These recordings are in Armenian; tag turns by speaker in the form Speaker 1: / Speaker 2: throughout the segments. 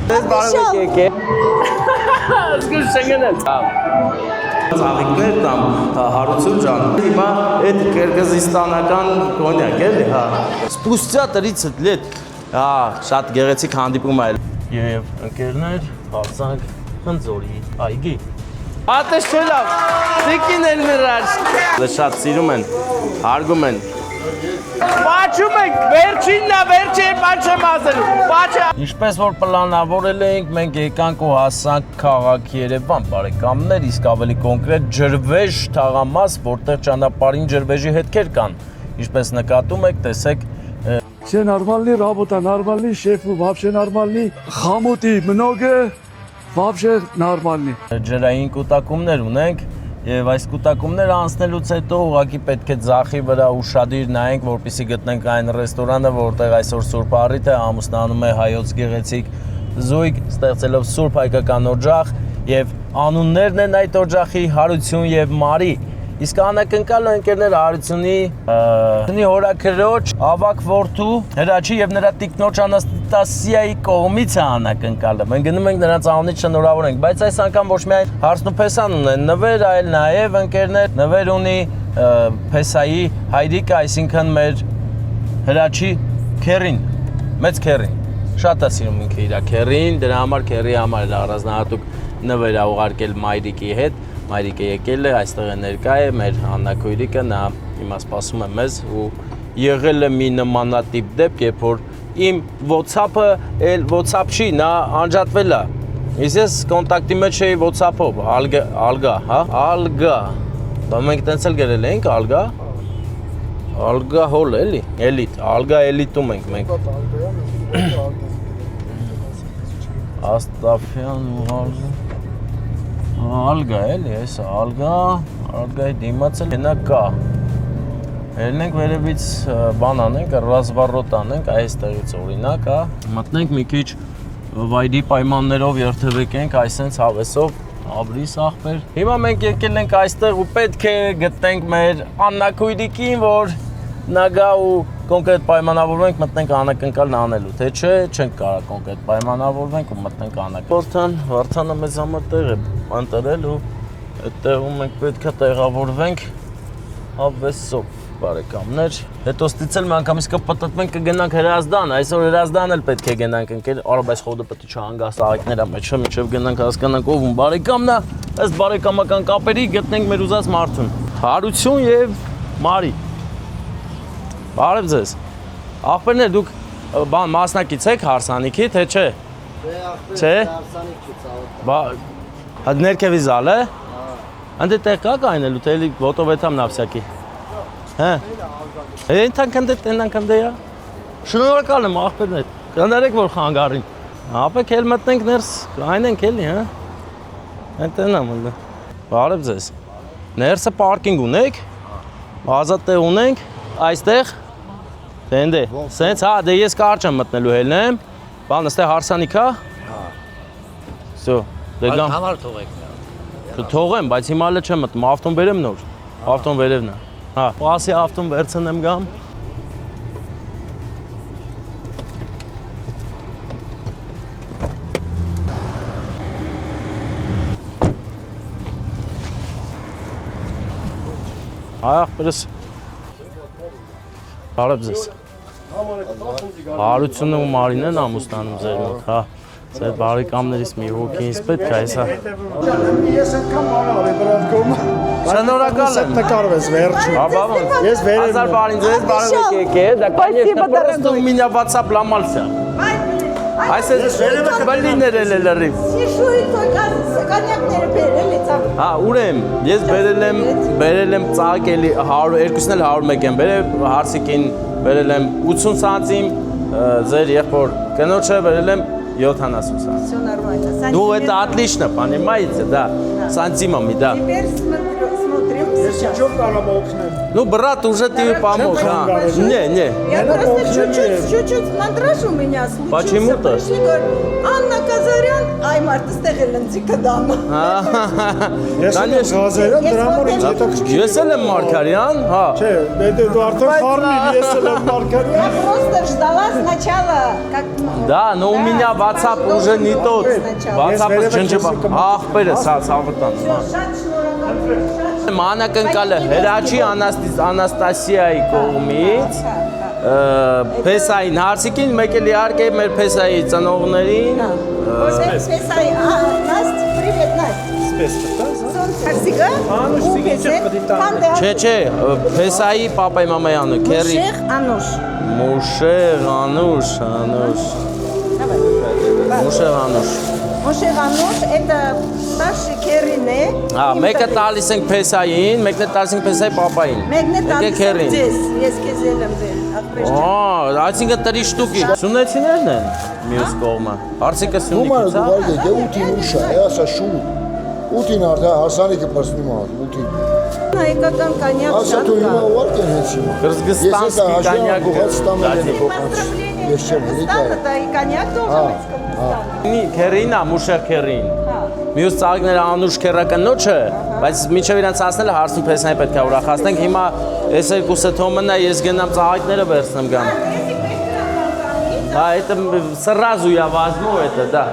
Speaker 1: Ես բարևեք եկեք։ Զգուշ չգնել։ Ծաղիկներ տամ Հարություն ջան։ Հիմա այդ կիրգիզստանական կոնյակ էլի, հա։ Սպուստյա 30 լետ։ Հա, շատ գեղեցիկ հանդիպում է։ Եվ ընկերներ, հարցանք Խնձորի այգի։ Ատես չէ լավ։ Տիկին էլ մրաշ։ Շատ սիրում են, հարգում են։ Պաչում ենք, վերջինն է, վերջին բան չեմ ասելու, պաչը։ Ինչպես որ պլանավորել էինք, մենք եկանք ու հասանք քաղաք Երևան, բարեկամներ, իսկ ավելի կոնկրետ Ջրվեժ թաղամաս, որտեղ ճանապարհին ջրվեժի հետքեր կան։ Ինչպես նկատում եք, տեսեք,
Speaker 2: Все нормальный, работа нормальный, шеф вообще нормальный, խամուտի մնոգը вообще նормальный։
Speaker 1: Ջրային կուտակումներ ունենք եւ այս կուտակումները անցնելուց հետո ուղղակի պետք է ձախի վրա ուշադիր նայենք, որպեսզի գտնենք այն ռեստորանը, որտեղ այսօր Սուրբ Առիթ է, ամուսնանում է հայոց գեղեցիկ զույգ, ստեղծելով Սուրբ հայկական օջախ եւ անուններն են այդ օջախի Հարություն եւ Մարի։ Իսկ անակնկալը ընկերներ Հարությունի հորաքրոջ ավակ որդու Հրաչի եւ նրա տիկնոջ Անաստասիայի կողմից է անակնկալը։ Մենք գնում ենք նրանց անունից շնորհավորենք, բայց այս անգամ ոչ միայն հարցն ու փեսան ունեն նվեր, այլ նաեւ ընկերներ նվեր ունի փեսայի հայրիկը, այսինքն մեր Հրաչի քերին, մեծ քերին։ Շատ է սիրում ինքը իր քերին, դրա համար քերի համար էլ առանձնահատուկ նվեր ա ուղարկել մայրիկի հետ։ Մայրիկը եկել է, այստեղ է ներկա է, մեր Աննաքույրիկը, նա հիմա սպասում է մեզ ու եղել է մի նմանատիպ դեպք, երբ որ իմ WhatsApp-ը էլ WhatsApp չի, նա անջատվել է։ Իսկ ես կոնտակտի մեջ էի WhatsApp-ով, Ալգա, հա, Ալգա։ Դա մենք տենց էլ գրել էինք, Ալգա։ Ալգա հոլ էլի, էլիտ, Ալգա էլիտում ենք մենք։ Աստաֆյան ու Ալգա։ Ալգա էլի, հեսա, ալգայի դիմաց էլ հենա կա։ Հելնենք վերևից բան անենք, ռազվարոտ անենք, այստեղից օրինակ, մտնենք մի քիչ վայրի պայմաններով երթևեկենք, այսենց հավեսով, Աբրիս աղբեր։ Հիմա մենք եկել ենք այստեղ ու պետք է գտնենք մեր Աննաքույրիկին, որ նա գա ու կոնկրետ պայմանավորվենք, մտնենք անակնկալն անելու, թե չէ, չենք կարող կոնկրետ պայմանավորվենք ու մտնենք անակնկալ։ Վարդանը մեզ համար տեղ է անտրել ու այդ տեղում մենք պետք է տեղավորվենք հավեսով, բարեկամներ։ Հետո ստիցել մի անգամից կպտտվենք կգնանք Հրազդան, այսօր Հրազդան էլ պետք է գնանք ընկեր, արաբ այս խոդը պետք է չհանգաստ աղիքներա մեջ, մինչև գնանք հասկանանք ով ում բարեկամն է, ըստ բարեկամական կապերի գտնենք մեր ուզած մարդուն։ Հարություն եւ Մարի։ Բարև ձեզ։ Աղբերներ, դուք մասնակից եք հարսանիքի, թե չէ։ Չէ։ Ներքևի զալ է։ Անդ տեղ կա կայնելու, թե էլի ոտով եթամ նավսյակի։ Հա։ Ենթանք դե է։ Շնորհակալ եմ աղբերներ։ Կներեք որ խանգարին։ Ապեք էլ մտնենք ներս, այնենք էլի, հա։ Այնտեն եմ ունդը։ Բարև ձեզ։ Ներսը պարկինգ ունեք։ Ազատ տեղ ունենք։ Այստեղ Դե, սենց, հա, դե ես կարճ եմ մտնելու հելնեմ, բան, ստեղ հարսանիք հա։ Սո, դե գամ։
Speaker 3: Համար թողեք։
Speaker 1: Թողեմ, բայց հիմա ալը չեմ մտնում, ավտոն բերեմ նոր, ավտոն վերևն է։ Հա, պասի ավտոն վերցնեմ գամ։ Աղբերս։ Բարև ձեզ։ Հարությունը ու Մարին են ամուսնանում ձեր մոտ, հա։ Ձեր բարեկամներից մի հոգինից պետք է այսա։
Speaker 2: Ես անգամ արավ եմ բրավկոմ։
Speaker 1: Շնորհակալ եմ։
Speaker 2: Նկարվես վերջում։
Speaker 1: Հա, բավոն։
Speaker 2: Ես վերև։
Speaker 1: Ազար բարին ձեզ բարևեք եկեք, դա конечно просто у меня WhatsApp ломался։ Այսպես բալիներ էլ լրիվ։
Speaker 4: Սիշուի կոնյակները բերել է ցավ։
Speaker 1: Հա, ուրեմ, ես բերել եմ ծաղիկ էլի 100, երկուսն էլ 101 եմ բերել, հարսիկին բերել եմ 80 սանտիմ, ձեր եղբոր կնոջը բերել եմ 70 сантим.
Speaker 4: Всё нормально.
Speaker 1: Ну это отлично, понимаете, да. Сантимами, да.
Speaker 4: Теперь смотрим
Speaker 2: Ես
Speaker 4: сейчас.
Speaker 2: ինչով կարող օգնեմ։
Speaker 1: Ну брат уже ты помог, а? Не.
Speaker 4: Я просто чуть-чуть мандраж у меня случился.
Speaker 1: Почему-то?
Speaker 4: Пришли, говорят, Анна Ղազարյան, այ մարդը ստեղել ընձի կդամը։
Speaker 2: Ես եմ Ղազարյան, դրա համար ինձ հետաքրքիր։
Speaker 1: Ես էլ եմ Մարգարյան, հա։
Speaker 2: Չէ, դու արդեն խառնի, ես էլ եմ Մարգարյան։
Speaker 4: Я просто ждала сначала, как...
Speaker 1: Да, но у меня WhatsApp уже не тот. WhatsApp-ը ջնջება, աղբերը ցավտան։
Speaker 4: Շատ շնորհակալ։
Speaker 1: Մանրակնկալը Հրաչի Անաստասիայի կողմից Փեսային հարցիկին, մեկ էլ իհարկե մեր Փեսայի ծնողներին։
Speaker 4: Песай, Настя, привет, Настя. Հարսիկը, ու Փեսեն,
Speaker 1: Չէ, Փեսայի պապայի մամայանը, քերի։
Speaker 4: Մուշեղ Անուշ։
Speaker 1: Մուշեղ Անուշ։
Speaker 4: Մուշեղ Անուշ, это старший քերին է։
Speaker 1: Հա, մեկը տալիս ենք Փեսային, մեկն է տալիս ենք Փեսայի պապային։
Speaker 4: Մեկն է տալիս ենք ձեզ, ես քեզ եմ դեր, ախպեր ջան։
Speaker 1: Այսինքն տրի շտուկի։ Սունեցիներն են մյուս կողմը։ Հարցիկը սունիկից, հա։
Speaker 3: Դե ուտին ուշա, ասա շուտ։ Ուտին արդա հասարիկը պրսնում ա, ուտին։
Speaker 4: Հայկական կանյակ
Speaker 3: Ասա դու հիմա ուղարկի են հենց հիմա։
Speaker 1: Կրզգստանսկի կանյակը։
Speaker 3: Ես չեմ լի դա։
Speaker 4: Ստանը դա կանյակ դողամից կմստան։
Speaker 1: Քերինա, մուշեղ քերին։ Մյուս ծաղիկները Անուշ քերակնոջը, բայց մինչև իրանց հասնելը հարցում Փեսային պետք է ուրախացնենք։ Հիմա այս երկուսը թոմնա, ես գնամ ծաղիկները վերցնեմ գամ։ Հա, это сразу я возьму это, да։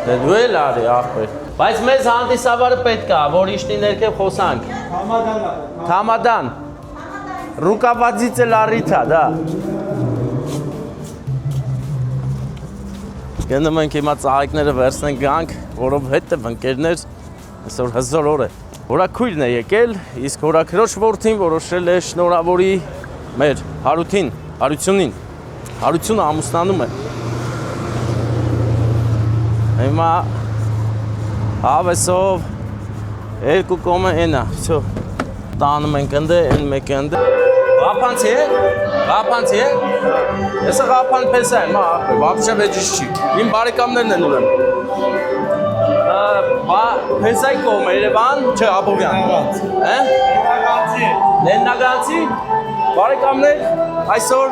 Speaker 1: Դու էլ արի, ախպեր։ Բայց մեզ հանդիսավարը պետք է, որ իշտի ներքև խոսանք։ Թամադան։ Ռուկավադիցը լարիթա, դա։ Գնում ենք հիմա ծաղիկները վերցնենք գանք, որովհետև ընկերներ այսօր հզոր օր է։ Հորաքույրն է եկել, իսկ հորաքրոջ որդին որոշել է շնորհավորի մեր Հարությունին։ Հարությունը ամուսնանում է։ Հիմա հավեսով երկու կոմը ենա, всё։ Տանում ենք ընդ, են մեկ ընդ։ Ղափանցի է։ Ես ղափան Փեսա եմ, հա, вообще վեճիշ չի։ Իմ բարեկամներն են ուրեմն։ Փեսայի կողմը Երևան, չէ, Աբովյան։ Հե? Լեննագանցի։ Բարեկամներ, այսօր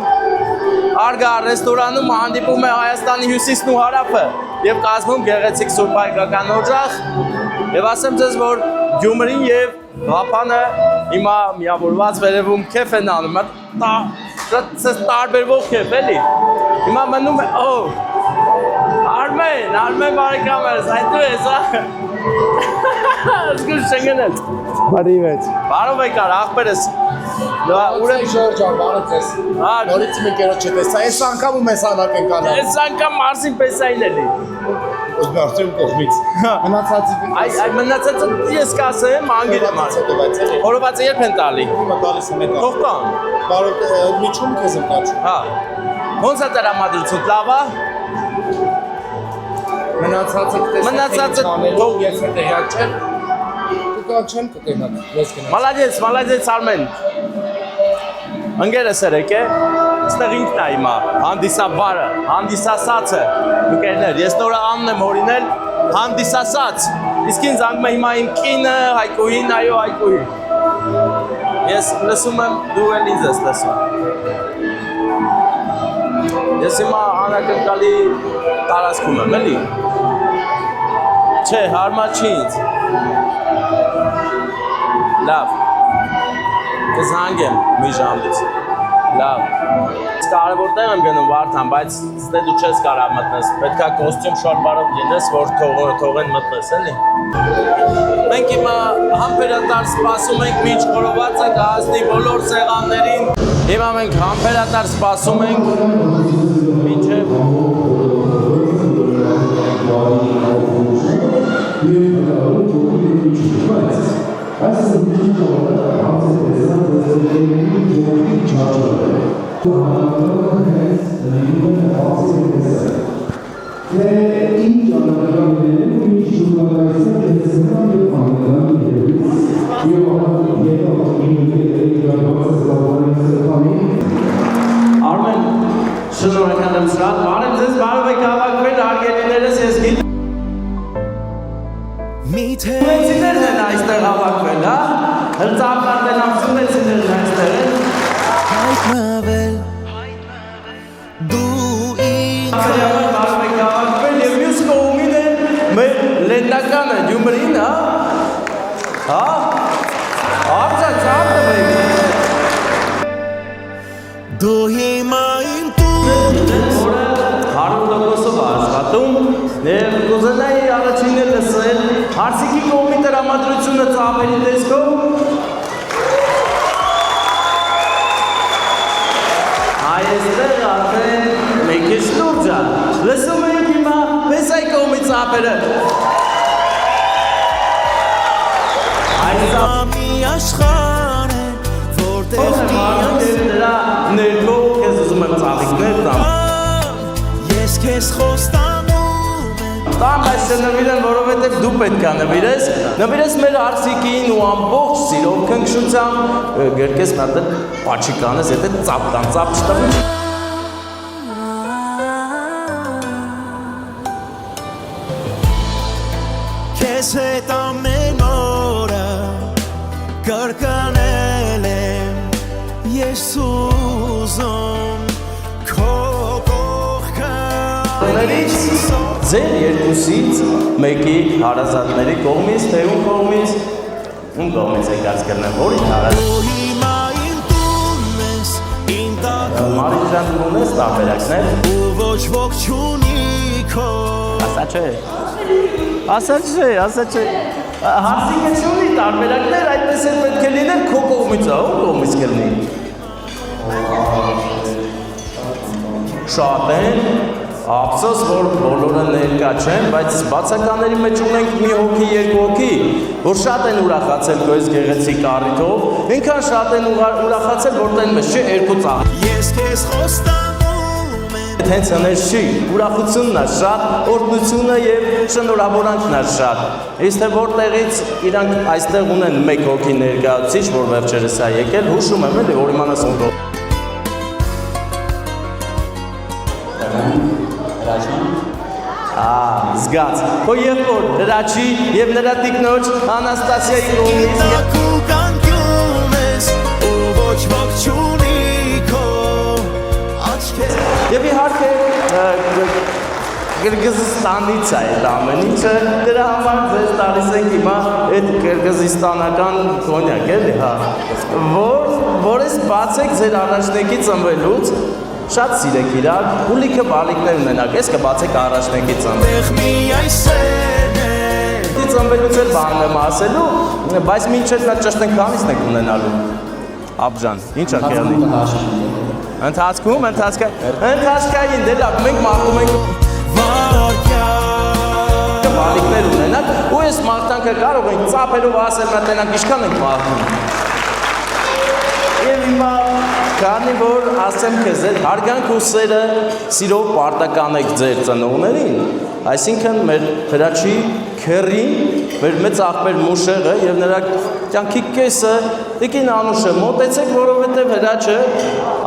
Speaker 1: Արգա ռեստորանում հանդիպում է Հայաստանի հյուսիսն ու հարավը եւ կազմում գեղեցիկ սուրբ հայկական օջախ։ Եվ ասեմ ձեզ, որ Գյումրին եւ Ղափանը հիմա միավորված վերևում քեֆ են անում, շատ տարբերվող քեֆ էլի։ Հիմա մնում է, Արմեն բարեկամերս, այդ դու ես, հա։ Զգուշ չգնել։
Speaker 2: Բարիվետ։
Speaker 1: Բարով եկար, աղբերս։
Speaker 3: Ուրեմն Ժորժ ջան, բարև ձեզ։ Նորից մի կերոջ չտեսա, այս անգամ ու մեզ անակ ենք անում։
Speaker 1: Այս անգամ Մարսին Փեսային էլի։
Speaker 3: Ուզում արդեն կողմից։ Մնացածի։
Speaker 1: Այդ մնացածը ես կասեմ, անգիր եմ արել։ Որովացը երբ են տալի։
Speaker 3: Հիմա տալիս եմ հետո։
Speaker 1: Թող կան։
Speaker 3: Բարոք միջում քեզ եմ տալու։
Speaker 1: Հա։ Ոնց է տրամադրություն, լավ է։
Speaker 3: Մնացածը թող ես հետեհակ չեմ։ Դու կան չեմ կտենակ, ես գնաց։
Speaker 1: Մալադես Արմեն։ Ընկերս երեք է, ստեղ ինքն է հիմա, հանդիսաբարը, հանդիսասացը, ընկերներ, ես նորը անուն եմ հորինել, հանդիսասաց, իսկ ինձ անգում է հիմա իմ կինը, Հայկուհին, այո Հայկուհի։ Ես լսում եմ, դու էլ ինձ ես լսում։ Ես հիմա անակնկալի տարածքում եմ, էլի։ Չէ, հարմար չի ինձ։ Լավ։ Կզանգեմ մի ժամից։ Լավ։ Կարևոր տեղ եմ գնում Վարդան, բայց ստե դու չես կարող մտնես։ Պետքա կոստյում շարբարով լինես, որ թողեն մտնես, էլի։ Մենք հիմա համբերատար սպասում ենք, մինչ խորովածը կհասնի բոլոր սեղաններին։ Հիմա մենք համբերատար սպասում ենք, մինչև Արմեն, շնորհակալ եմ շատ, բարև ձեզ, բարև եք հավաքվել, հարգելիներս, ես գիտեմ։ Սունեցիներն են այստեղ հավաքվել, հա? Հրծապներն են սունեցիներն այստեղ են։
Speaker 5: Հայտնվել դու
Speaker 1: Բնական է, Գյումրին, հա։ Հա։ Արձան ծաղրը մեկ։
Speaker 5: Դու հիմա իմ տունս
Speaker 1: 100%-ով աշխատում և կուզենայի առաջինը լսել Հարսիկի կողմի տրամադրությունը ծափերի տեսքով այստեղ արդեն մեկ է շլուրջա լսում ենք հիմա Բեսայի կողմի ծափերը
Speaker 5: Ամի աշխար է, որտեղ
Speaker 1: դրա ներքո կեզ ուզում եմ ծաղիքներ տամ
Speaker 5: ես քեզ խոստանում եմ
Speaker 1: Տամ այս նվիրեն, որովհետև դու պետք է նվիրես մեր Հարսիկին ու ամբողջ սիրով քնքշությամբ գրկես մի հատ պաչիկ անես, եթե ծափ չտվի
Speaker 5: Քեզ հետ ամեն օրը կրկնել եմ ես ուզում քո կողքը
Speaker 1: Ձեր երկուսից մեկի հարազատների կողմից, թե ում կողմից եկած կրնեմ, որի հարազատ
Speaker 5: Դու հիմա իմ տունն ես, իմ տակում
Speaker 1: Մարիկ ջան դու ունես տարբերակներ
Speaker 5: ու ոչ ոք չունի քո
Speaker 1: Ասա չէ Հարսիկը չունի տարբերակներ, այդպես էլ պետք է լինել քո կողմից, ում կողմից կրնի Շատ են Ափսոս, որ բոլորը ներկա չեն, բայց բացականների մեջ ունենք մի հոգի, երկու հոգի, որ շատ են ուրախացել քո այս գեղեցիկ առիթով, ինքան շատ են ուրախացել, որ տեն մեջ չի երկու ծաղ։
Speaker 5: Ես քեզ խոստանում եմ
Speaker 1: Հենց հենց չի, ուրախությունն է շատ, օրհնությունը եւ շնորհավորանքն է շատ։ Իսկ թե որտեղից իրանք այստեղ ունեն մեկ հոգի ներկայացուցիչ, որ վերջերս է եկել, հուշում եմ էլի, որ իմանաս ում Զգաց, հո եղբոր Հրաչի և նրա տիկնոջ Անաստասիայի կողմից
Speaker 5: Տակու կանգնում ես ու ոչ ոք չունի քո աչքեր
Speaker 1: Եվ իհարկե Կրգզստանից է այդ ամեն ինչը դրա համար ձեզ տալիս ենք հիմա այդ կրգզստանական կոնյակ էլի հա որ ես բացեք ձեր առաջնեկի ծնվելուց Շատ սիրեք իրար, ու լիքը բալիկներ ունենակ, ես կբացեք առաջնեկի ծնվել
Speaker 5: Տեղ մի այսեն է
Speaker 1: Դի ծնվելուց էլ բանն եմ ասելու, բայց մինչև նա ճշտեն քանիսն եք ունենալու Աբժան, ինչ ա կեղնի Ընթացքային, դե լավ, մենք մաղթում ենք բալիկներ ունենակ ու ես մաղթանքը կարող ենք ծափելով ասել նա տենանք իշքան ենք մաղթում Եվ հիմա քանի որ ասեմ քեզ այդ հարգանք ու սերը սիրով պարտական եք ձեր ծնողներին, այսինքն մեր Հրաչի քեռին, մեր մեծ աղբեր Մուշեղը եւ նրա կյանքի կեսը Տիկին Անուշը մոտեցեք, որովհետեւ Հրաչը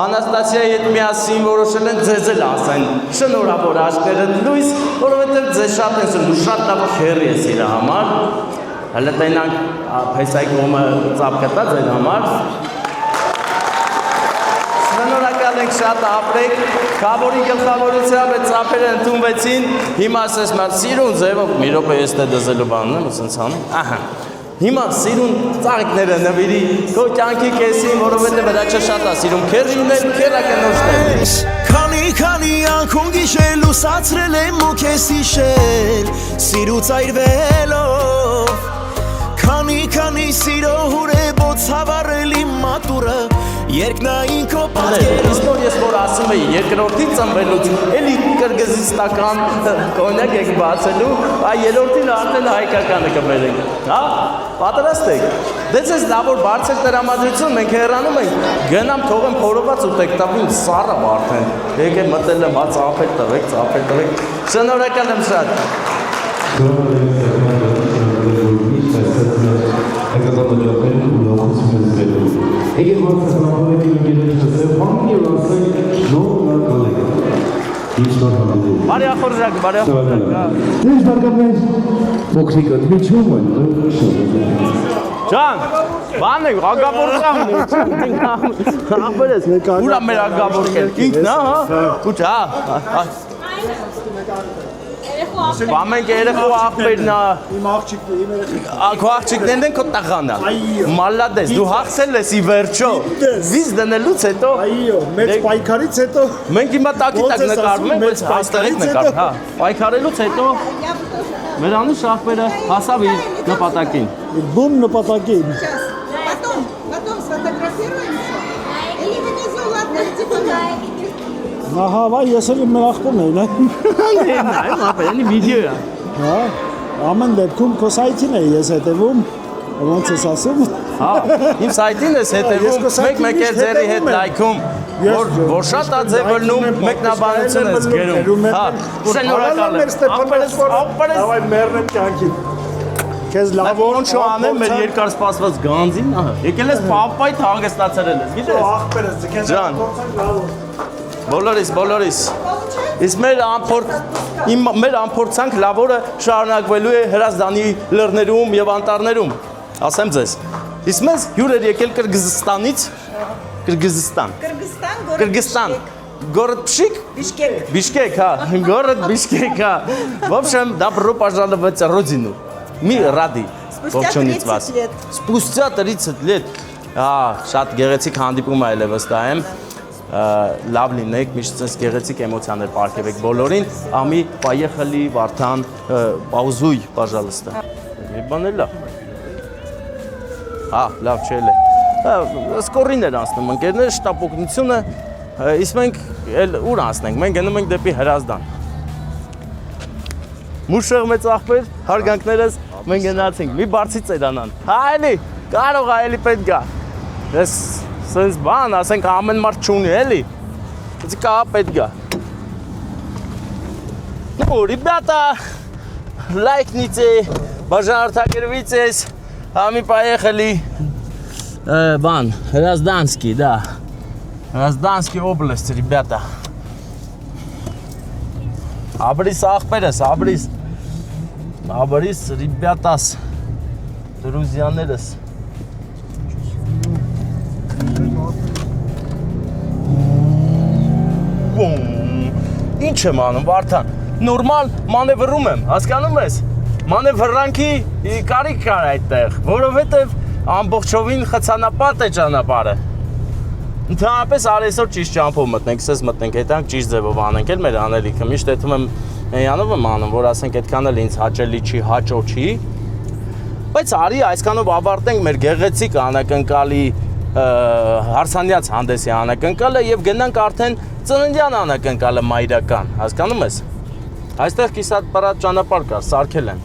Speaker 1: Անաստասիայի հետ միասին որոշել են ձեզ էլ ասեն շնորհավոր աշկերտ լույս, որովհետեւ ձեզ շատ են սիրում, շատ լավ քեռի է իրա համար։ Հələ տենանք Փեսայի կողմը ծափ կտա ձեր համար։ Շնորհակալ ենք շատ ապրեք, Քաբորի գլխավորությամբ այդ ծափերը ընդունվեցին, հիմա ասես մար սիրուն ձևով, մի րոպե ես դե դզելու բանն եմ, ուսենց անում, ահա, հիմա սիրուն ծաղիկները նվիրի, քո կյանքի կեսին, որովհետև Հրաչը շատ է սիրում, քերրին էլ, քերակնոջներ։
Speaker 5: Քանի անքուն գիշել ուսացրել եմ ու քեզ հիշել, սիրուց այրվելով, քանի սիրո հուրեբոց հավարել իմ մատուրը, երկնային քո պատկերը
Speaker 1: Իսկ ես որ ասում էի երկրորդի ծնվելուց էլի կրգզստական կոնյակ եք բացելու, այ երրորդին արդեն հայկականը կբերենք, հա, պատրաստ եք, դե ձեզ լավ որ բարձր տրամադրություն, մենք հեռանում ենք, գնամ թողեմ փորոված ուտեք, տավին սառավ արդեն, եկեք մտել եմ, հա ծափել տվեք, շնորհակալ եմ շատ
Speaker 6: Eğer varsa sınavlara gelirse hangi varsa zorla kalır. Hiç zorla değil.
Speaker 1: Բարի ախորժակ, բարի ախորժակ։
Speaker 6: Դες բարգավես փոքրիկը դիչում են,
Speaker 1: Ջան, բան է, ագաբորկամն է, ախբերես, ուրա մեր ագաբորկել, ինքն հա, ու ջա, Ամենք երեխու աղբերն է։
Speaker 2: Իմ աղջիկն իմ երեխան։
Speaker 1: Քո աղջիկներն են քո տղան է։
Speaker 2: Այո։
Speaker 1: Մալադես, դու հաղթել ես ի վերջո։ Վիզ դնելուց հետո։
Speaker 2: Այո, մեծ պայքարից հետո
Speaker 1: Մենք հիմա տակի տակ նկարվում ենք, բայց հաստեղից նկար, հա։ Պայքարելուց հետո մեր անուշ աղբերը հասավ իր նպատակին։
Speaker 2: բուն նպատակին։
Speaker 4: Потом сфотографируемся. Или внизу, ладно, типа.
Speaker 2: Ահա, վայ, ես էլ իմ աղբում եմ,
Speaker 1: Նայ, ապենի վիդեո է։
Speaker 2: հա։ Ամեն դեպքում քո սայթին է ես հետևում, ոնց ես ասում։
Speaker 1: Հա, իմ սայթին ես հետևում, մեկ էլ ձերի հետ լայքում, որ շատ է ձևլնում, մեկնաբանություն ես գերում։ Հա, շնորհակալ եմ։
Speaker 2: Давай մեռնեմ կյանքին։ Քեզ լավ
Speaker 1: Ոնց անեմ մեր երկար սպասված գանձին, ահա։ Եկել ես պապայ հանգստացել ես, գիտես։
Speaker 2: աղբերս, քեզ
Speaker 1: Ջան։
Speaker 2: փորձենք լավ։
Speaker 1: Բոլորիս։ Իսկ մեր ամփորձանք լավորը շարունակվելու է Հրազդանի լեռներում եւ անտառներում։ Ասեմ ձեզ։ Իսկ մեզ հյուր էր եկել Կրգիզստանից, Կրգիզստան, город Пшик? Бишкек, ха, город Бишкек, ха. В общем, добро пожаловать в родину. Мы рады.
Speaker 4: Спустя 30 лет.
Speaker 1: Спустя 30 лет. Շատ գեղեցիկ հանդիպում է այլևս դա եմ։ Լավ լինեք, միշտ ցես գեղեցիկ էմոցիաներ ապարգևեք բոլորին։ Ամի, поехали, Վարդան, паузуй, пожалуйста։ Իբանելա։ Լավ չէ։ Սկորին էր անցնում ընկերներ, շտապօգնությունը, իսկ մենք էլ ուր անցնենք։ Մենք գնում ենք դեպի Հրազդան։ Մուշեղ մեծ աղբեր, հարգանքներս մենք գնացինք։ Մի բարձից երանան։ Հայելի, կարող այելի պետք է։ Ես սենց բան, ասենք ամեն մարդ չունի, էլի։ Эти кա պետք է։ Ну, ребята, лайкните, пожалуйста, а мы поехали бан, Разданский, да. Разданская область, ребята. Абрис ախպերս, абрис, ребятас, друзьянерս։ Ինչ եմ անում, Վարդան, նորմալ մանևրում եմ, հասկանում ես, մանևրանքի կարիք կար այդտեղ, որովհետև ամբողջովին խցանապատ է ճանապարհը։ Ընդհանրապես արեսօր ճիշտ ճամփով մտնենք, սես մտնենք, հետանք ճիշտ ձևով անենք էլ մեր անելիքը, միշտ էթում եմ Յանով եմ անում, որ ասենք այդքան էլ ինձ հաճելի չի, հաճո չի, բայց արի այսքանով ավարտենք մեր գեղեցիկ անակնկալի հարսանյաց հանդեսի անակնկալը եւ գնանք արդեն ծննդյան անակնկալը մայրական, հասկանում ես։ Այստեղ կիսատ ճանապարհ կա, սարքել են։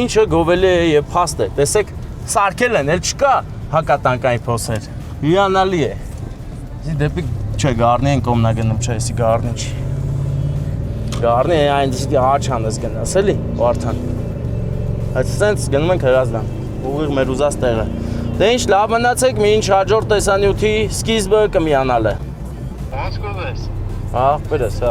Speaker 1: Ինչը գովելի է եւ փաստ է։ Տեսեք, սարքել են, էլ չկա հակատանկային փոսեր։ Հիանալի է։ Դի դեպի չէ գառնի են կոմնագնում, չէ, էսի գառնի չի։ Գառնի է այն դիսի աչանես գնաս, էլի, Վարդան։ Այսինքն գնում ենք Հրազդան, ուղիղ մեր ուզած տեղը։ Դե ինչ լավ մնացեք, մի ինչ հաջորդ տեսանյութի սկիզբը կմիանալ է։
Speaker 7: Ոնց ես։
Speaker 1: Ախպերս, հա։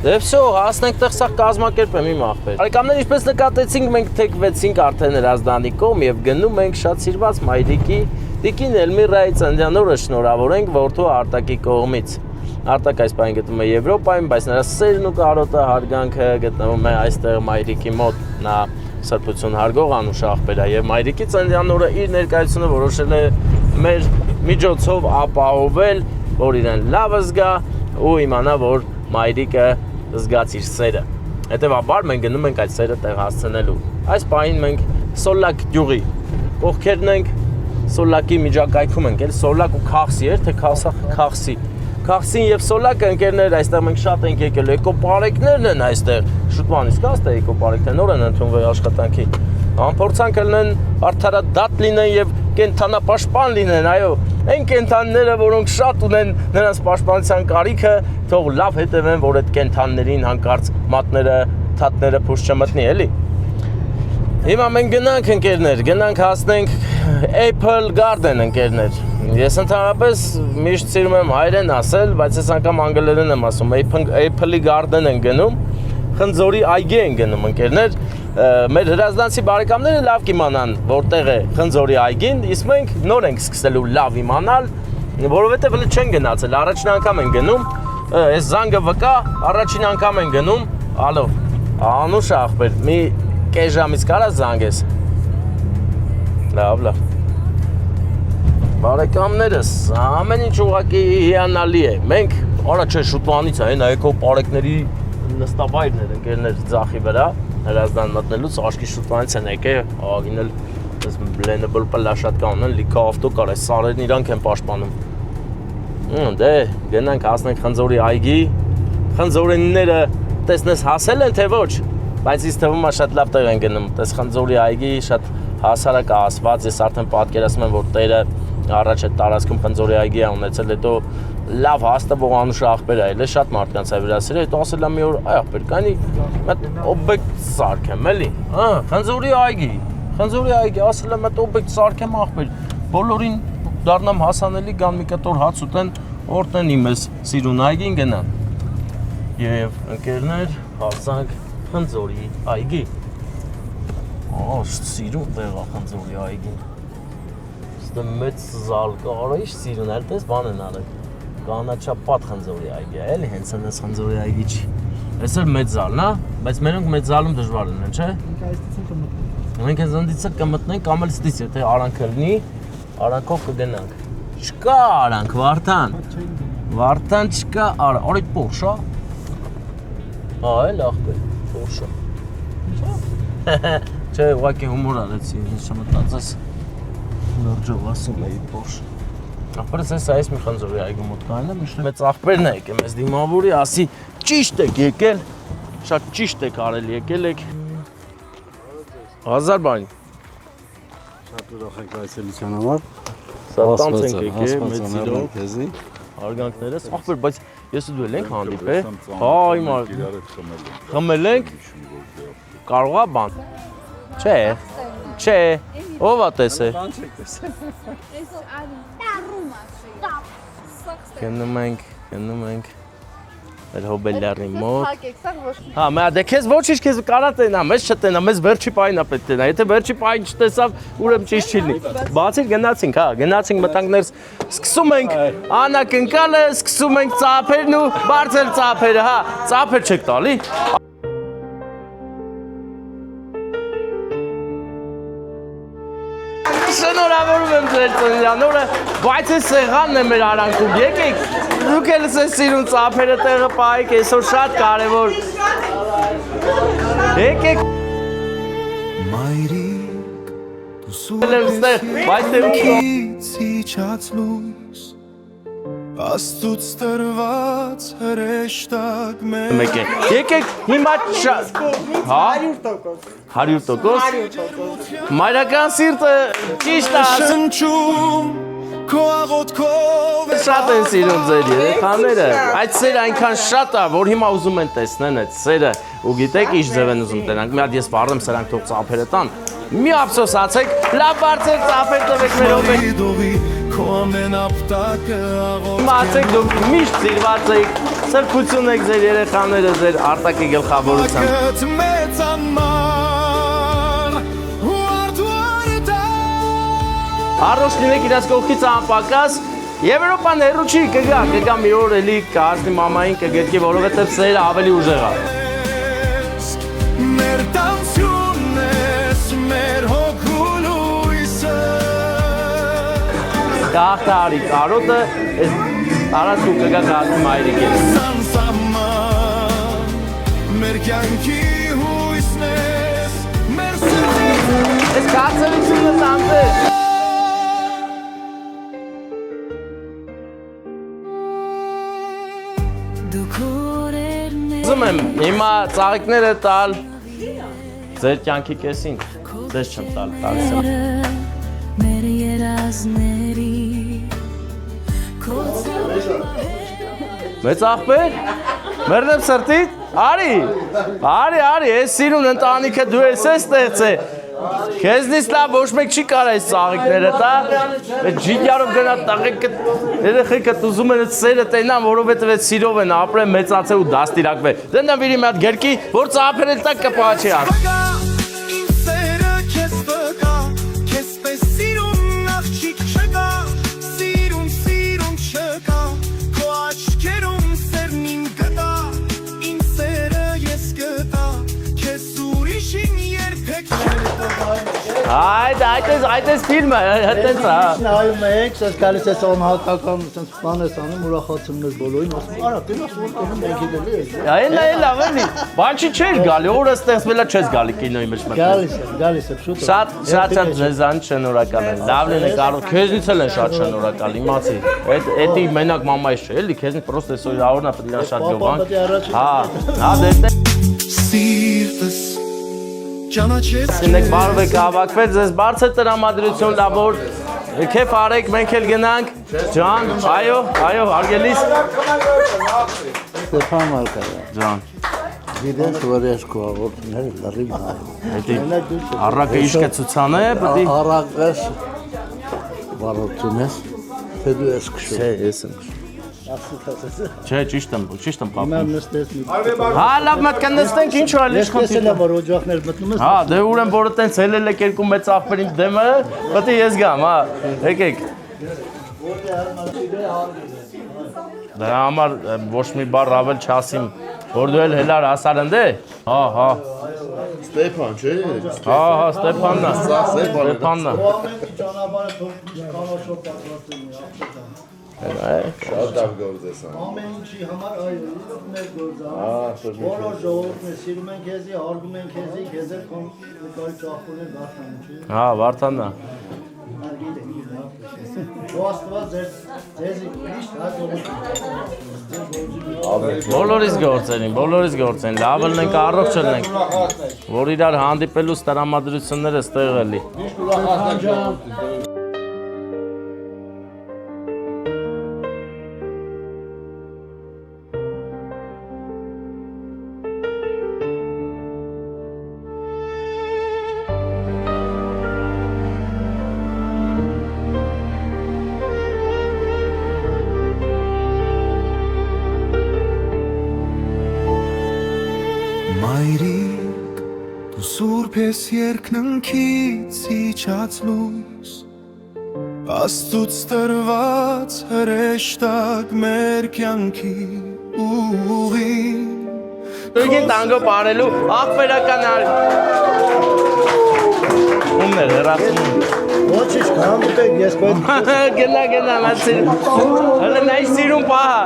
Speaker 1: Դե վсё, հասնենք տեղ սա կազմակերպեմ իմ ախպեր։ Բարեկամներ, ինչպես նկատեցինք, մենք թեքվեցինք արդեն Հրազդանի կողմ եւ գնում ենք շատ սիրված մայրիկի Տիկին Էլմիրայի ծննդյան օրը շնորհավորենք որդու Արտակի կողմից։ Արտակ այս պահին գտնվում է Եվրոպայում, բայց նրա սերն ու կարոտը հարգանքը գտնվում է այստեղ մայրիկի մոտ։ Նա սրբություն հարգող անուշ ախպեր է եւ մայրիկի ծննդյան օրը իր ներկայությունը որոշել է մեր միջոցով ապահովել, որ իրեն լավ զգա ու իմանա, որ մայրիկը զգաց իր սերը։ Հետևաբար մենք գնում ենք այդ սերը տեղ հասցնելու։ Այս պահին մենք Սոլակ գյուղի կողքերն ենք, Սոլակի միջակայքում ենք, էլ Սոլակ ու Քաղսի էր, թե Քաղսի։ Քաղսին եւ Սոլակը ընկերներ, այստեղ մենք շատ ենք եկել, էկոպարեկներն են այստեղ։ Շուտվան իսկ աստ է էկոպարեկներ, նոր են ընդունվել աշխատանքի։ Անփորձանք լինեն, արդարադատ լինեն եւ կենթանապաշտպան լինեն, այո։ Այն կենթանիները, որոնք շատ ունեն նրանց պաշտպանության կարիքը, թող լավ հետևեն, որ այդ կենթանիներին հանկարծ մատները, թաթները փուշ չմտնի, էլի։ Հիմա մենք գնանք ընկերներ, գնանք հասնենք Apple Garden ընկերներ։ Ես ընդհանրապես միշտ սիրում եմ հայերեն ասել, բայց ես անգամ անգլերեն եմ ասում, Apple Garden են գնում, Խնձորի այգի են գնում ընկերներ։ Մեր հրազդանցի բարեկամները լավ կիմանան, որտեղ է Խնձորի այգին, իսկ մենք նոր ենք սկսելու լավ իմանալ, որովհետև հենց չեն գնացել, առաջին անգամ են գնում, այս զանգը վկա, առաջին անգամ են գնում, ալո, Անուշ ախպեր, մի կես ժամից կարաս զանգես։ Լավ։ Բարեկամներս, ամեն ինչ ուղղակի հիանալի է։ Մենք առաջ շուտվանից այն այկո պարեկների նստավայրն էր ընկերներ ձախի վրա, հրազդան մտնելուց աշկի շուտվանից են եկել, ագինել այս blendable պլաշատկա ունեն, լիքը ավտո կար, այս սարերն իրանք են պաշտպանում։ Դե, գնանք հասնենք Խնձորի այգի, խնձորենիները տեսնես հասել են թե ոչ, բայց ինձ թվում է շատ լավ տեղ են գնում, տես Խնձորի այգի շատ հասարակ է ասված, ես արդեն պատկերացնում եմ, որ տերը առաջ այդ տարածքում Խնձորի այգի է ունեցել, հետո լավ հաստատող Անուշ ախպեր է, էլ շատ մարդկանց է վրացել, հետո ասել եմ մի օր, այ ախպեր, կանի մտ օբյեկտ սարքեմ, էլի, Խնձորի այգի, ասել եմ մտ օբյեկտ սարքեմ ախպեր, բոլորին դառնամ հասանելի, գան մի կտոր հաց ուտեն, օրտեն իմ ես սիրուն այգին գնան։ Եվ ընկերներ, հասանք Խնձորի այգի։ Սիրուն տեղ է Խնձորի այգին։ Մեծ զալ կարա իշ սիրուն էլ տես բան են արել կանաչապատ Խնձորի այգի է էլի հենց այնպես Խնձորի այգի չի այս էլ մեծ զալն է բայց մենոնք մեծ զալում դժվար են չէ մենք այս ընդիցը կմտնենք կամ էլ ստից եթե արանքը լինի արանքով կգնանք չկա արանք Վարդան չկա արի Porsche էլ ախպեր Porsche չէ ուղղակի հումոր արեցի ինձ չմտածես Լրջով ասում էի Porsche Ախպերս այս մի Խնձորի այգու մոտ կային եմ, միշտ մեծ ախպերն է եկել մեզ դիմավորի, ասի ճիշտ եք եկել, շատ ճիշտ եք արել եկել եք 1000 բանի
Speaker 8: Շատ ուրախ ենք այցելության համար
Speaker 1: Սա տանց ենք եկել, մեծ սիրով Հարգանքներս, ախպեր, բայց ես ու դու էլ ենք հանդիպել Հայ մար, խմել ենք, կարող է բան Չէ, ով է տեսել Գնում ենք Էլ հոբելյարի մոտ Հա, մա դե քեզ ոչինչ քեզ կարա տենա, մեզ չտենա, մեզ վերջի պահին է պետք տենա Եթե վերջի պահին չտեսավ, ուրեմն ճիշտ չի լինի Բացիր գնացինք, հա, գնացինք մտանք ներս Սկսում ենք անակնկալը, սկսում ենք ծափերն ու բարձր ծափերը, հա, ծափեր չեք տալի Շնորհավորում եմ ձեր ծննդյան օրը, բայց այս սեղանն է մեր արանքում, եկեք, դուք էլ ես սիրուն ծափերը տեղը պահեք, այսօր շատ կարևոր, եկեք,
Speaker 5: Աստուց տրված հրեշտակ
Speaker 1: մեկ եկեք, հիմա շատ, 100%, մայրական սիրտը ճիշտ է
Speaker 5: Շնչում քո աղոթքով
Speaker 1: Շատ են սիրում ձեր երեխաները, այդ սերը այնքան շատ է, որ հիմա ուզում են տեսնեն այդ սերը ու գիտեք ինչ ձև են ուզում տենանք, մի հատ ես վառեմ սրանք թող ծափերը տան, մի ափսոսացեք, լավ բարձր ծափեր տվեք մեր օբյեկտ
Speaker 5: Քո ամեն ապտակը աղոթք
Speaker 1: Մացեք դուք միշտ սիրված եք, սրբություն եք ձեր երեխաները, ձեր արտակի գլխավորությամբ
Speaker 5: Կտ մեծ անմար ու արդուարդա
Speaker 1: Առոշ լինեք իրաց կողքից անպակաս Եվրոպան հեռու չի կգա մի օր էլի կհասնի մամային կգետքի, որովհետև սերը ավելի ուժեղ է
Speaker 5: Մեր տանցյունն ես, մեր հոգու լույսը
Speaker 1: Կաղթարի կարոտը, առանց ու կգա կհասնի մայրիկ է
Speaker 5: Սանսաման, մեր կյանքի հույսն ես, մեր սրտից
Speaker 1: Ես կացելությունը տանձեր Ուզում եմ հիմա ծաղիկները տալ ձեր կյանքի կեսին, ձեզ չեմ տալ, տալիս եմ
Speaker 9: Մեր երազների
Speaker 1: Մեծ ախպեր, մերնեմ սրտիտ, արի, ես սիրուն ընտանիքը դու ես ստեղծե Քեզնից լավ ոչ մեկ չի կարա այս ծաղիկները տա Այդ ջիդյարով գնա տաղեքը երեխեքդ ուզում են այդ սերը տենան որովհետև այդ սիրով են ապրեն մեծացել ու դաստիարակվել Դենա վիրի մի հատ գերկի որ ծափերը տակ կպահի ակ
Speaker 5: Իմ սերը քեզ վկա Քեզ պես սիրուն աղջիկ չկա Սիրուն չկա Քո աչքերում սերն իմ գտա Իմ սերը ես գտա
Speaker 1: Այդ էս ֆիլմը, հետենց է։
Speaker 10: Նայում եք, ես գալիս ես անհատական sense բան ես անում, ուրախացնում ես բոլորին, ասում արա, դենաս որ կողմ մենք գիտելի ես։
Speaker 1: Այլ ավելի։ Բան չի չէր գալի, օրը ստեղծվելա չես գալի կինոյի մեջ մտնել։
Speaker 10: Գալիս եմ, շուտ։
Speaker 1: Շատ ձեզան շնորհակալ եմ։ Լավն է կարող, քեզնից էլ են շատ շնորհակալ, իմացի։ Էդի մենակ մամայից չէ, էլի քեզնից պրոստե սորավորնա պետք է շատ ջոբան։ Հա, դե
Speaker 5: Սիրտս ճանաչեց
Speaker 1: Սինեք բարով եք հավաքվել, ձեզ բարձր տրամադրություն լավոր քեֆ արեք, մենք էլ գնանք ջան, այո, արգելիս
Speaker 10: Ստեփան Մարկարյան
Speaker 1: ջան
Speaker 10: Գիտես, որ ես քո աղոթները լրիվ նայում
Speaker 1: Առակը իշկե ցուցան է, պետք է
Speaker 10: Առակս վարորդում ես, թե դու ես քշում
Speaker 1: Չէ, ես եմ Չէ, ճիշտ եմ
Speaker 10: Հիմա
Speaker 1: պապում
Speaker 10: նստես մի
Speaker 1: Հա, լավ մտ կնստենք, ինչ որ
Speaker 10: Ես տեսել եմ, որ օջախներ մտնում ես
Speaker 1: Հա, դե ուրեմն որ այտենց հելել եք երկու մեծ աղբերին դեմը, պետք է ես գամ, հա, եկեք Դրա համար ոչ մի բառ ավել չասիմ, որ դու էլ հելար հասար ընդ է Հա
Speaker 8: Ստեփան, չէ՞։
Speaker 1: Հա, Ստեփանն է Ստեփանն է
Speaker 10: ճանապարհը թողնի կանոչով պատրաստում
Speaker 8: Շատ լավ գործ ես անում։
Speaker 10: Ամեն ինչի համար այո, իրոք մեր գործը։ Բոլոր ժողովուրդն է սիրում են քեզի, հարգում են քեզի, քեզ էլ կոմպլեկտի ճախորեն Վարդանը, չի։
Speaker 1: Հա, Վարդանն է
Speaker 10: Ու Աստված ձեզի միշտ
Speaker 1: Բոլորիս գործերին, լավ ելնենք, առողջ ելնենք, որ իրար հանդիպելուց տրամադրությունները ստեղ էլի
Speaker 5: Մայրիկ, դու սուրբ ես երկնքից իջած լույս Աստծուց տրված հրեշտակ մեր կյանքի ուղին
Speaker 1: Դուքին տանգո պարելու, աղբերական Ումն էր, հեռացում
Speaker 10: Ոչինչ, քանդեք, ես պետք
Speaker 1: Գնա, մացիր Հələ նայ սիրում պահա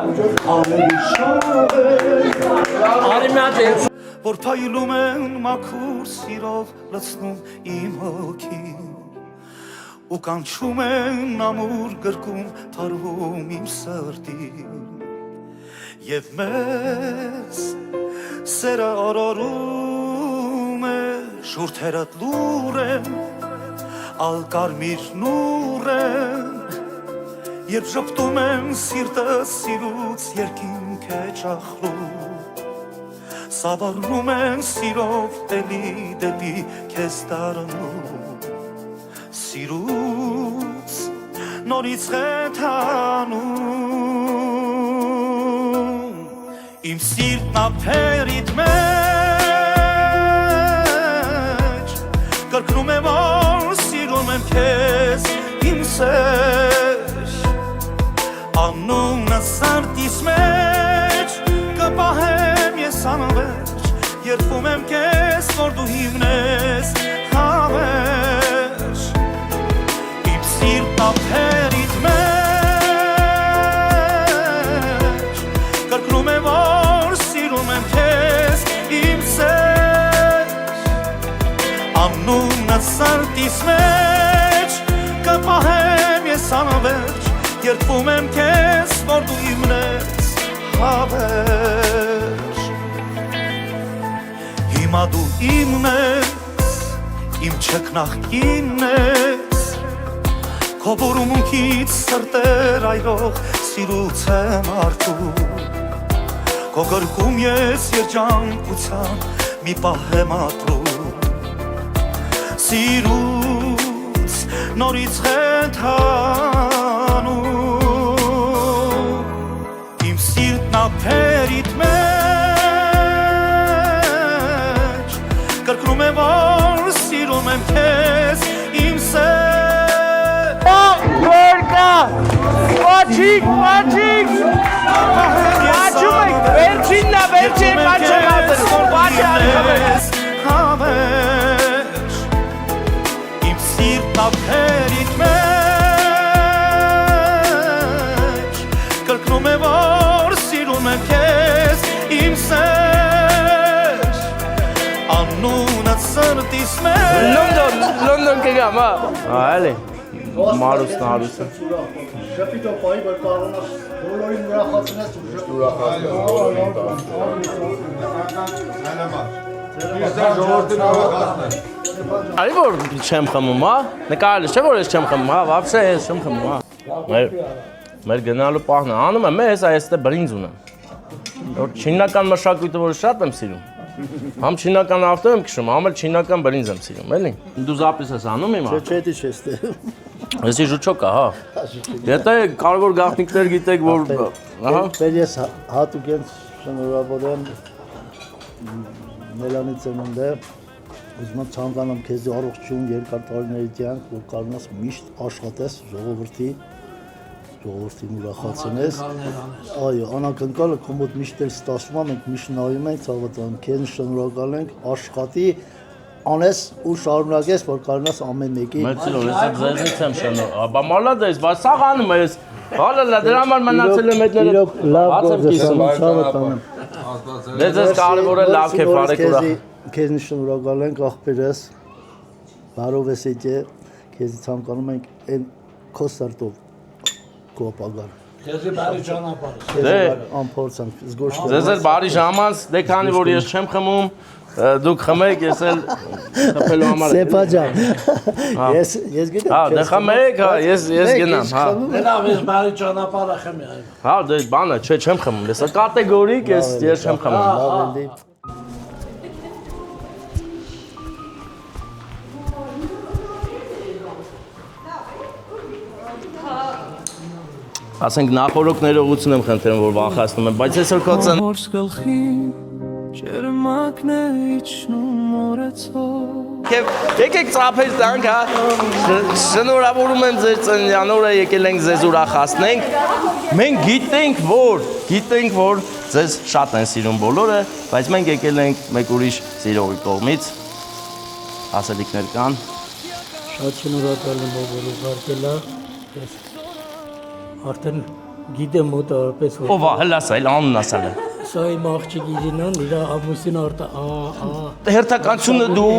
Speaker 1: Արի միատ ես
Speaker 5: Որ փայլում են մաքուր սիրով լցնում իմ հոգին Ու կանչում են ամուր գրկում թարվում իմ սրտին Եվ մեզ սերը օրորում է շուրթերդ լուր են Ալ կարմիր նուր են Երբ ժպտում են սիրտը սիրուց երկինք է ճախլում Սավառնում են սիրով դեպի քեզ դառնում Սիրուց նորից խենթանում Իմ սիրտն ափերիդ մեջ Կրկնում եմ որ սիրում եմ քեզ իմ սեր Անունը սրտիս մեջ կպահեմ ես անվերջ Երդվում եմ քեզ որ դու հիմնես հավերջ Իմ սիրտն ափերիդ մեջ Կրկնում եմ որ սիրում եմ քեզ իմ սեր Անունը սրտիս մեջ կպահեմ ես անվերջ Երդվում եմ քեզ որ դու հիմնես հավերջ Հիմա դու իմն ես, իմ չկնախքինն ես Քո որումունքից սրտեր այրող սիրուց եմ արդում Քո գրկում ես երջանկության մի պահ եմ ապրում Սիրուց նորից խենթանում Իմ սիրտն ափերիդ մեջ Կրկնում եմ որ սիրում եմ քեզ իմ սեր
Speaker 1: Որկա Ոչիկ Աչում եք վերջինն է վերջին
Speaker 5: հավերջ Իմ սրտիս մեջ
Speaker 1: Լոնդոն կգամ, հա։ Այլի։ Մարուսն հարուսը։
Speaker 10: Շփիտո պայի որ կարողանաս բոլորին ուրախացնես ու
Speaker 1: Այ որ չեմ խմում, հա։ Նկարել չէ որ ես չեմ խմում, հա, вообще ես չեմ խմում, հա։ Մեր գնալու պահն է, անում եմ, ես այստեղ բրինձ ունեմ։ Որ չինական մշակույթը որ շատ եմ սիրում։ Համ չինական ավտո եմ քշում, համ էլ չինական բրինձ եմ սիրում, էլի։ Դու զապիս ես անում հիմա։
Speaker 10: Չէ, չես տեղ։
Speaker 1: Եսի ժուչոկա, հա։ Եթե կարևոր գաղտնիքներ գիտեք, որ ահա։
Speaker 10: Ես հատուկ եմ շնորհավորեմ Մելանի ծնունդը։ Ուզում եմ ցանկանամ քեզ առողջություն, երկար տարիների կյանք, որ կարողանաս միշտ աշխատես ժողովրդին ուրախացնես։ Այո, անակնկալը քո մոտ միշտ էլ ստացվում է, մենք միշտ նայում ենք, ցավոտ քեզ շնորհակալ ենք, աշխատի անես ու շարունակես, որ կարողանաս ամեն մեկի։
Speaker 1: Մերսիլով, ես ձեզնից եմ շնորհ։ Բա մալադես, բա սաղ անում ես։ Հալալա, դրա համար մնացել եմ հետները։
Speaker 10: Լավ գործ ես անում, ցավոտ անեմ։
Speaker 1: Դες ես կարևորը լավ քեֆ արեք ուրա։
Speaker 10: Քեզ շնորհակալ ենք աղբերս։ Բարով ես եկե, քեզ ցանկանում ենք այն քո սրտով կոպագար։
Speaker 2: Քեզի բարի ճանապարհ։
Speaker 1: Դե
Speaker 10: անփորձանք, զգոշ։
Speaker 1: Ձեզ էլ բարի ժամանց, դե քանի որ ես չեմ խմում, դուք խմեք, ես էլ խփելու համար։
Speaker 10: Սեպա ջան։ Ես գիտեմ։
Speaker 1: Հա, դե խմեք, հա, ես գնամ, հա։
Speaker 2: Լավ, ես բարի ճանապարհ խմի այո։
Speaker 1: Հա, դե բանը, չէ, չեմ խմում, ես կատեգորիկ, ես չեմ խմում։
Speaker 10: Լավ էլի։
Speaker 1: Ասենք նախորոքները ուղղություն եմ խնդրում, որ վախացնում եմ, բայց այսօր քո ծն
Speaker 5: Հորս գլխի ջերմակն է իջնում օրեցով
Speaker 1: Եկեք ծափեր տանք, հա։ Շնորհավորում եմ ձեր ծննդյանօրը, եկել ենք ձեզ ուրախացնենք։ Մենք գիտենք, որ ձեզ շատ են սիրում բոլորը, բայց մենք եկել ենք մեկ ուրիշ սիրողի կողմից։ Ասելիքներ կան։
Speaker 10: Շատ շնորհակալ եմ, որ ուղարկելա։ Ես արդեն գիտեմ մոտավորապես որ
Speaker 1: Ով է, հլասա, էլ անուն ասալ է։
Speaker 10: Սա իմ աղջիկի դինան, իր ամուսին արտա
Speaker 1: Հերթականությունը դու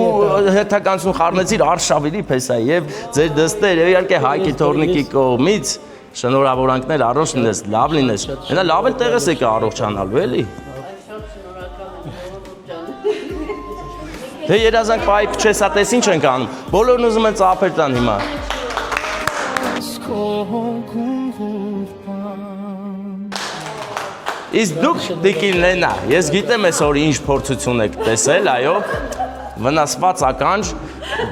Speaker 1: հերթականություն խառնեցիր Արշավիրի փեսա եւ ձեր դստեր եւ իհարկե Հայկի Թորնիկի կողմից շնորհավորանքներ առողջ լինես, լավ լինես։ Հենա լավ էլ տեղես եկա առողջանալու էլի։ Դե երազանք պայ փչես, ատես ինչ ենք անում։ Բոլորն ուզում են ծափեր տան հիմա։ Իսկ դուք դիկիննենա, ես գիտեմ այսօր ինչ փորձություն եք տեսել, այո, վնասված ականջ,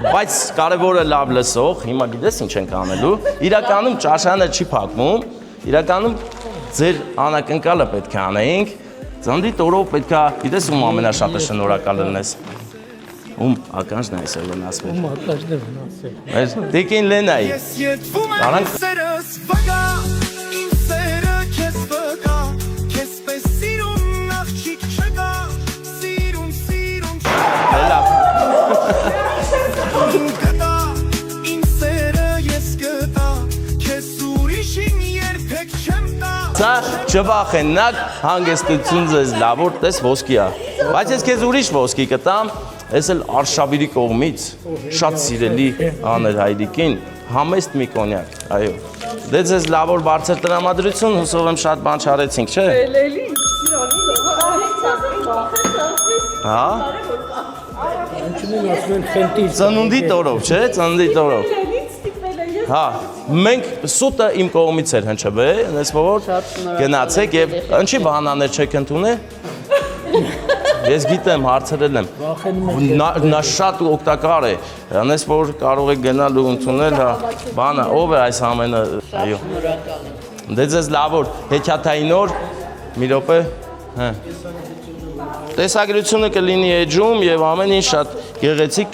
Speaker 1: բայց կարևորը լավ լսող, հիմա գիտես ինչ ենք անելու, իրականում ճաշանը չի փակվում, իրականում ձեր անակնկալը պետք է անեինք, ծննդի տորով պետք է, գիտես ում ամենաշատը շնորհակալ լինես, ում ականջն է այսօր վնասվել։
Speaker 10: ում ականջն է վնասել։
Speaker 1: Այս դիկին Լենայի։
Speaker 5: Ես ետվում եմ սերս վգա, իմ սերը քեզ վգա, քեզ պես սիրուն աղջիկ չկա, սիրուն
Speaker 1: Լավ։
Speaker 5: գտա, իմ սերը ես գտա, քեզ ուրիշին երբեք չեմ տա։
Speaker 1: Սա չվախենակ հանգստություն ձեզ լավ որ տես ոսկի է, բայց ես քեզ ուրիշ ոսկի կտամ, ես էլ Արշավիրի կողմից շատ սիրելի աներ հայրիկին համեստ մի կոնյակ, այո։ Դե ձեզ լավ որ բարձր տրամադրություն, հուսով եմ շատ բան չարեցինք, չէ։ Հա։ Ծնունդի տորով, չէ, ծնունդի տորով։ Հա, մենք սուտը իմ կողմից էր հնչվել, այնպես որ գնացեք եւ ինչի բանաներ չեք ընդունել։ Ես գիտեմ, հարցրել եմ։ Նա շատ օգտակար է, այնպես որ կարող եք գնալ ու ընդունել, հա, բանը, ով է այս ամենը, այո։ Դե ձեզ լավ որ հեքիաթային օր, մի րոպե, հա։ Տեսագրությունը կլինի էջում եւ ամեն ինչ շատ գեղեցիկ